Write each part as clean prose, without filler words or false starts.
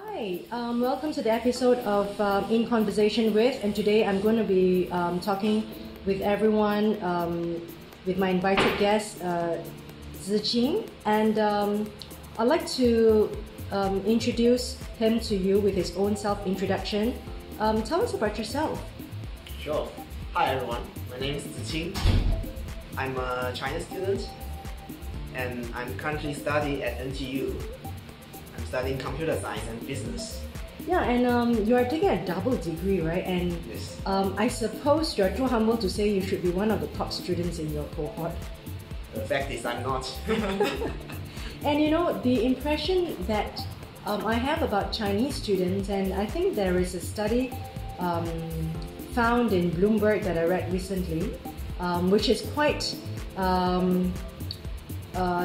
Hi, welcome to the episode of In Conversation With, and today I'm going to be talking with everyone, with my invited guest, Ziqing, and I'd like to introduce him to you with his own self-introduction. Tell us about yourself. Sure. Hi everyone, my name is Ziqing. I'm a Chinese student and I'm currently studying at NTU. I'm studying computer science and business. Yeah, and you are taking a double degree, right? And Yes. I suppose you're too humble to say you should be one of the top students in your cohort. The fact is I'm not. And you know, the impression that I have about Chinese students, and I think there is a study found in Bloomberg that I read recently, which is quite...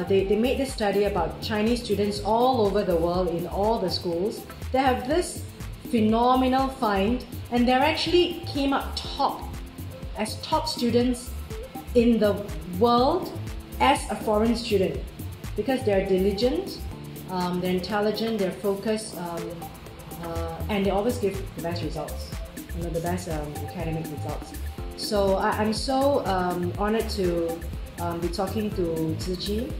they made this study about Chinese students all over the world in all the schools. They have this phenomenal find, and they actually came up as top students in the world as a foreign student, because they're diligent, they're intelligent, they're focused, and they always give the best results, the best academic results. So I'm so honored to be talking to Ziqing.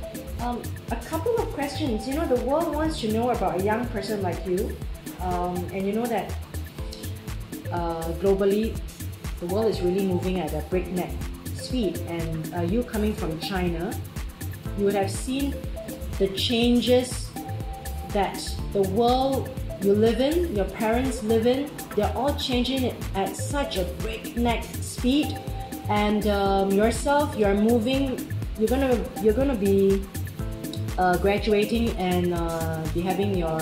A couple of questions. You know, the world wants to know about a young person like you, and you know that globally, the world is really moving at a breakneck speed. And you coming from China, you would have seen the changes that the world you live in, your parents live in. They're all changing it at such a breakneck speed. And yourself, you're moving. You're gonna be graduating and be having your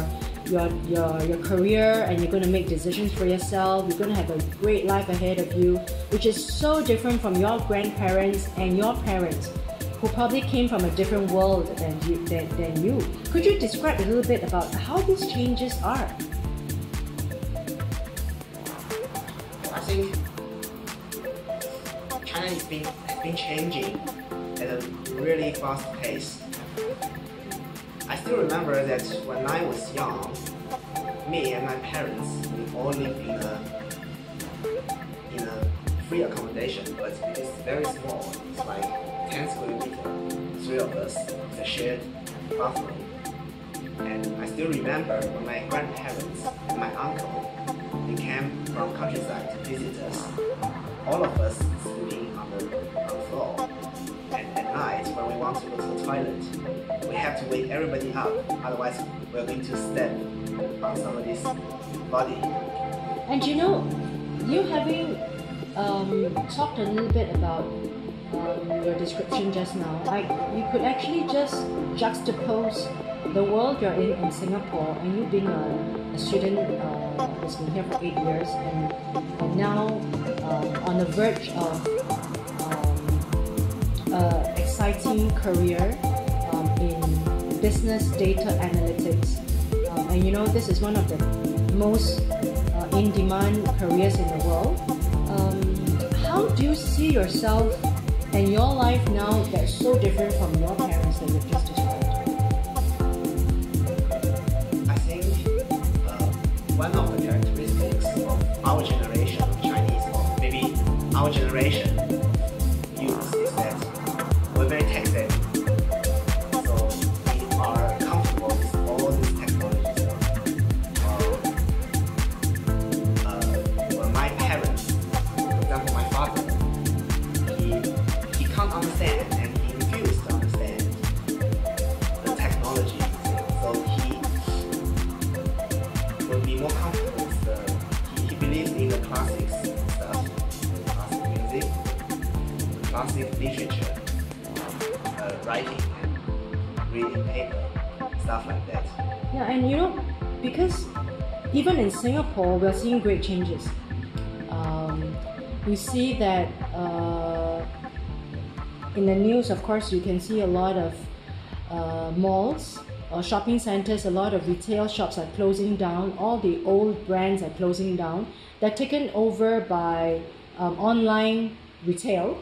career, and you're gonna make decisions for yourself. You're gonna have a great life ahead of you, which is so different from your grandparents and your parents, who probably came from a different world than you. Could you describe a little bit about how these changes are? I think China has been changing at a really fast pace. I still remember that when I was young, me and my parents, we all lived in a free accommodation, but it's very small. It's like 10 square meters. 3 of us. It's a shared bathroom. And I still remember when my grandparents and my uncle, they came from countryside to visit us. All of us sleeping on the floor. And at night, when we want to go to the toilet, we have to wake everybody up. Otherwise, we're going to step on somebody's body. And you know, you having talked a little bit about your description just now, you could actually just juxtapose the world you're in Singapore, and you being a student who's been here for 8 years, and now on the verge of exciting career in business data analytics. And you know, this is one of the most in-demand careers in the world. How do you see yourself and your life now that's so different from your parents that you've just described? I think one of the characteristics of our generation of Chinese, or maybe our generation youth, is that we're very tech-savvy. So we are comfortable with all these technologies. Well, my parents, for example, my father, he can't understand, and he refused to understand the technology. So he will be more comfortable with he believes in the classics stuff, the classic music, the classic literature, writing and reading paper, stuff like that. Yeah, and you know, because even in Singapore, we're seeing great changes. We see that in the news, of course, you can see a lot of malls or shopping centers. A lot of retail shops are closing down. All the old brands are closing down. They're taken over by online retail,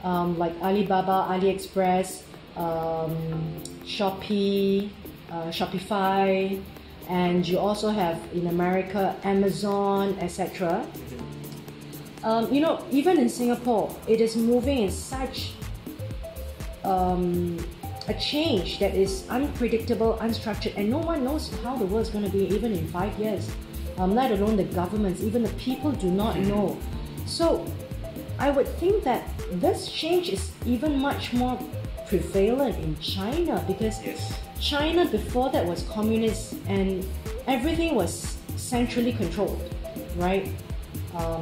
like Alibaba, AliExpress, Shopee, Shopify, and you also have in America Amazon, etc. Even in Singapore, it is moving in such a change that is unpredictable, unstructured, and no one knows how the world is going to be even in 5 years. Let alone the governments, even the people do not know. So I would think that this change is even much more prevalent in China, because China before that was communist and everything was centrally controlled, right?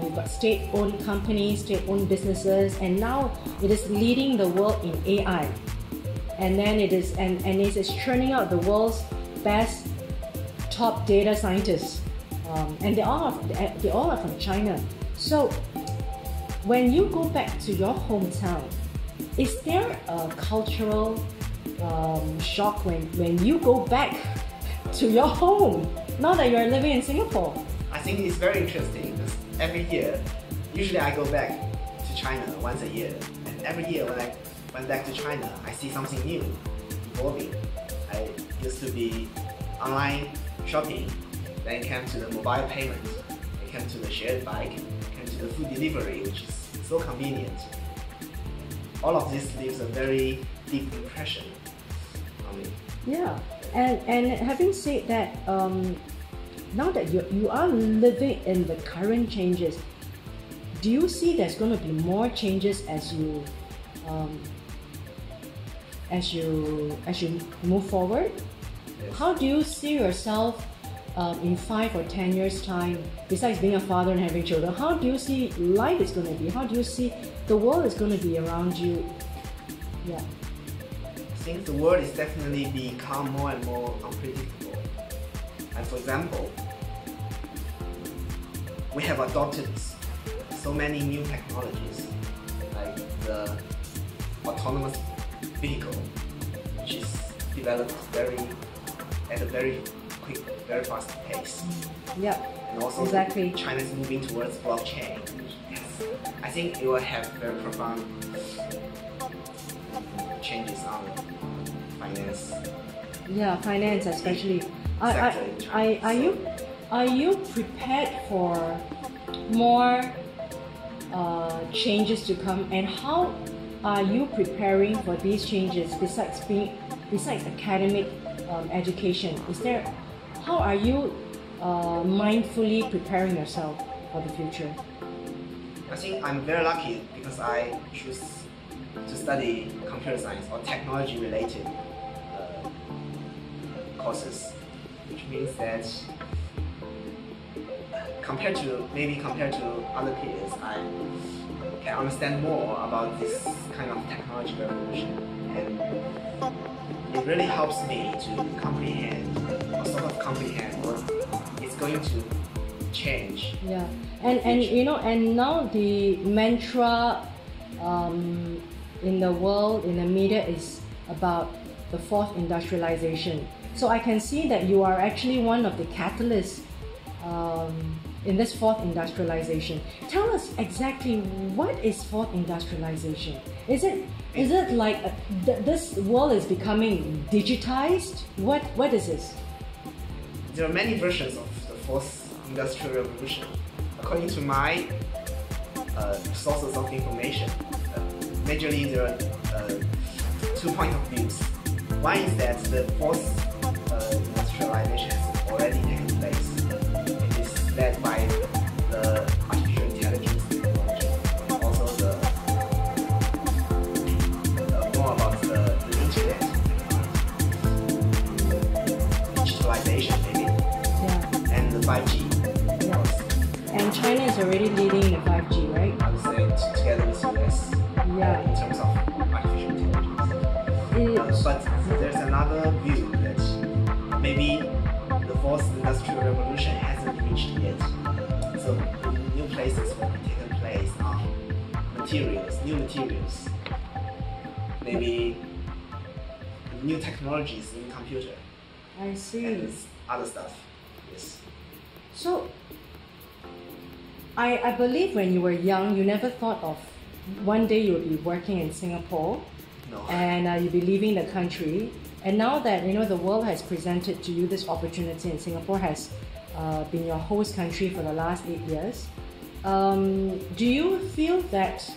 We've got state-owned companies, state-owned businesses, and now it is leading the world in AI. And then it is churning out the world's best top data scientists, and they all are from China. So when you go back to your hometown, is there a cultural shock when you go back to your home now that you're living in Singapore? I think it's very interesting because every year, usually I go back to China once a year, and every year when I went back to China, I see something new evolving. I used to be online shopping, then came to the mobile payment, then came to the shared bike, came to the food delivery, which is so convenient. All of this leaves a very deep impression on me. Yeah, and having said that, now that you are living in the current changes, do you see there's going to be more changes as you move forward? Yes. How do you see yourself in 5 or 10 years' time? Besides being a father and having children, how do you see life is going to be? How do you see the world is going to be around you? Yeah. I think the world is definitely become more and more unpredictable. And for example, we have adopted so many new technologies, like the autonomous vehicle, which is developed at a very quick, very fast pace. Yeah. And also exactly. China is moving towards blockchain. I think it will have very profound changes on finance. Yeah, finance especially. Sector in China. Are you prepared for more changes to come, and how are you preparing for these changes besides academic education? How are you mindfully preparing yourself for the future? I think I'm very lucky because I choose to study computer science or technology related courses, which means that compared to other peers, I can understand more about this kind of technology revolution, and it really helps me to comprehend what it's going to change. Yeah, and now the mantra in the world, in the media, is about the fourth industrialization. So I can see that you are actually one of the catalysts in this fourth industrialization. Tell us exactly what is fourth industrialization? Is it like this world is becoming digitized? What is this? There are many versions of the fourth industrial revolution. According to my sources of information, majorly there are 2 points of views. One is that the fourth industrialization has already taken place. It is led by the artificial intelligence technology, also more about the internet, digitalization maybe, Yeah. and the 5G. Yeah. And China is already leading in the 5G, right? I would say together with US. Yeah. In terms of artificial intelligence. But there's another view that maybe the fourth industrial revolution hasn't reached yet. So new places will be taken place on new materials, maybe new technologies in computer. I see. And other stuff. Yes. So, I believe when you were young, you never thought of one day you'll be working in Singapore, No. and you'll be leaving the country, And now that the world has presented to you this opportunity, and Singapore has been your host country for the last 8 years, do you feel that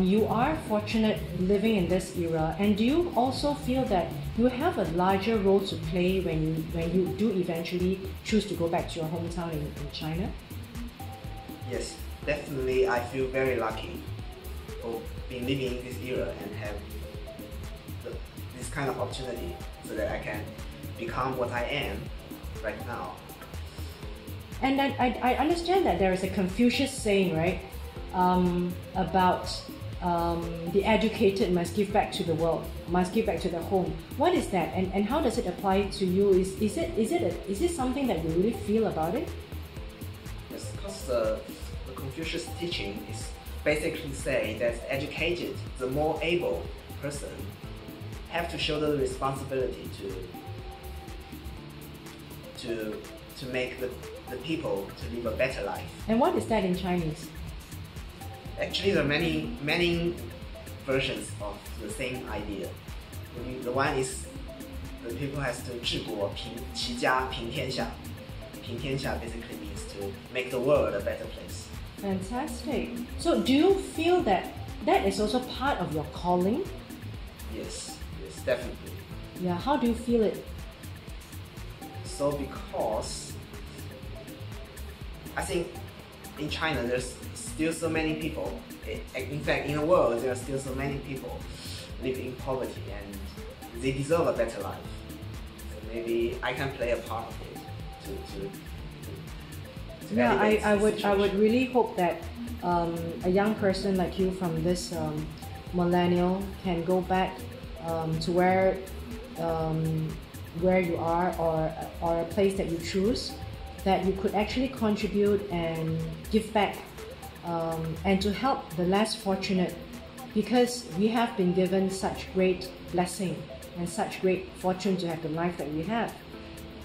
you are fortunate living in this era, and do you also feel that you have a larger role to play when you do eventually choose to go back to your hometown in China? Yes, definitely. I feel very lucky for being living in this era and have this kind of opportunity so that I can become what I am right now. And I understand that there is a Confucius saying, right, about the educated must give back to the world, must give back to the home. What is that, and how does it apply to you? Is it something that you really feel about it? Yes, because the Confucius teaching is basically saying that educated, the more able person, have to shoulder the responsibility to make the people to live a better life. And what is that in Chinese? Actually, there are many versions of the same idea. The one is the people has to 治国齐家平天下. 平天下 basically means to make the world a better place. Fantastic. So do you feel that that is also part of your calling? Yes, definitely. Yeah, how do you feel it? So because I think in China there's still so many people, in fact in the world there are still so many people living in poverty and they deserve a better life. So maybe I can play a part of it to yeah, I would really hope that a young person like you from this millennial can go back to where you are, or a place that you choose, that you could actually contribute and give back, and to help the less fortunate, because we have been given such great blessing and such great fortune to have the life that we have.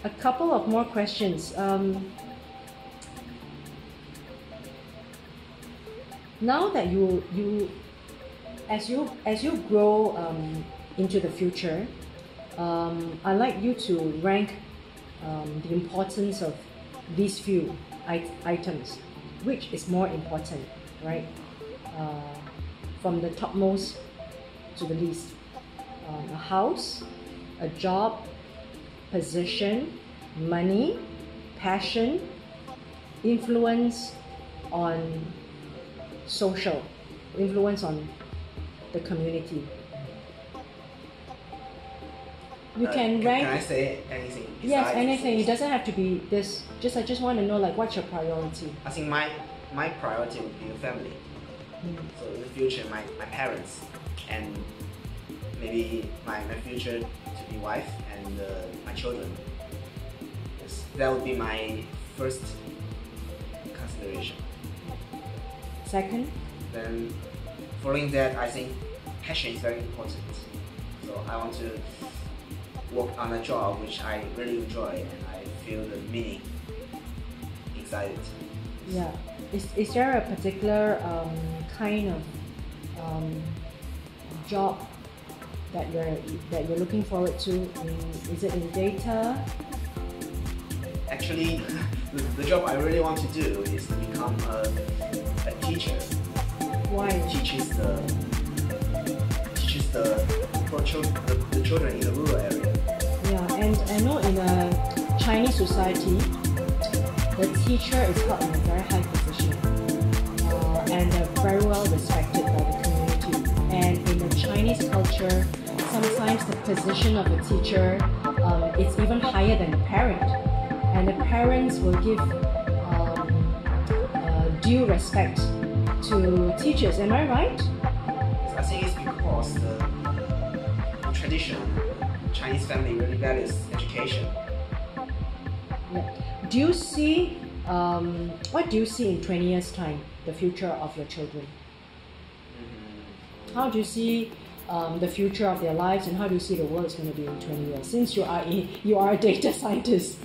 A couple of more questions. Now that as you grow into the future, I'd like you to rank the importance of these few items. Which is more important, right? From the topmost to the least. A house, a job, position, money, passion, influence on social, influence on the community. You can rank. Can I say anything? Yes, anything. It doesn't have to be this. I just want to know, like, what's your priority? I think my priority would be the family. So in the future, my parents, and maybe my future to be wife and my children. Yes, that would be my first consideration. Second? Then following that, I think passion is very important. So I want to work on a job which I really enjoy and I feel the meaning inside it. Yeah. Is there a particular kind of job that you're looking forward to? Is it in data? Actually, the job I really want to do is to become a teacher. Why? Teaches the children in the rural area. Yeah, and I know in a Chinese society, the teacher is held in a very high position and very well respected by the community. And in the Chinese culture, sometimes the position of a teacher is even higher than the parent, and the parents will give due respect to teachers. Am I right? I think it's because the tradition, Chinese family really values education. Yeah. Do you see, what do you see in 20 years' time, the future of your children? How do you see the future of their lives, and how do you see the world is going to be in 20 years, since you are a data scientist?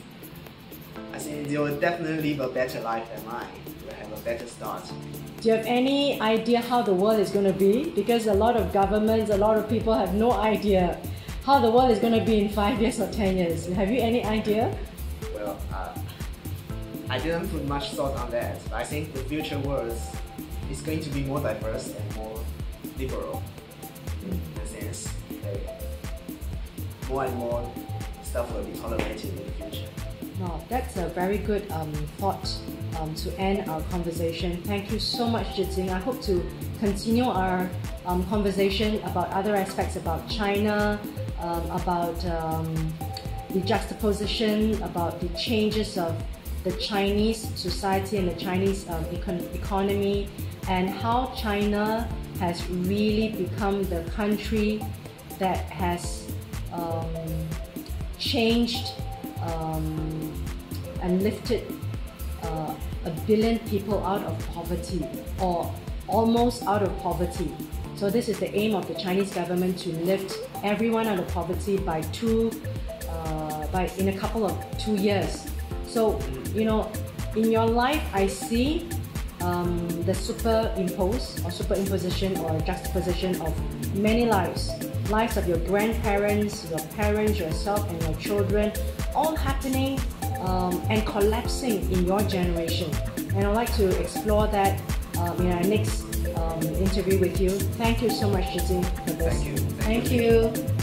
I think they will definitely live a better life than mine. They will have a better start. Do you have any idea how the world is going to be? Because a lot of governments, a lot of people have no idea. how the world is going to be in 5 years or 10 years. Have you any idea? Well, I didn't put much thought on that, but I think the future world is going to be more diverse and more liberal in a sense. Like, more and more stuff will be tolerated in the future. Wow, that's a very good thought to end our conversation. Thank you so much, Jiting. I hope to continue our conversation about other aspects about China, about the juxtaposition, about the changes of the Chinese society and the Chinese economy, and how China has really become the country that has changed and lifted 1 billion people out of poverty, or almost out of poverty. So this is the aim of the Chinese government, to lift everyone out of poverty in a couple of 2 years. So, you know, in your life, I see the superimposition or juxtaposition of many lives of your grandparents, your parents, yourself, and your children, all happening and collapsing in your generation. And I'd like to explore that in our next interview with you. Thank you so much, Jiting, for this. Thank you. Thank you.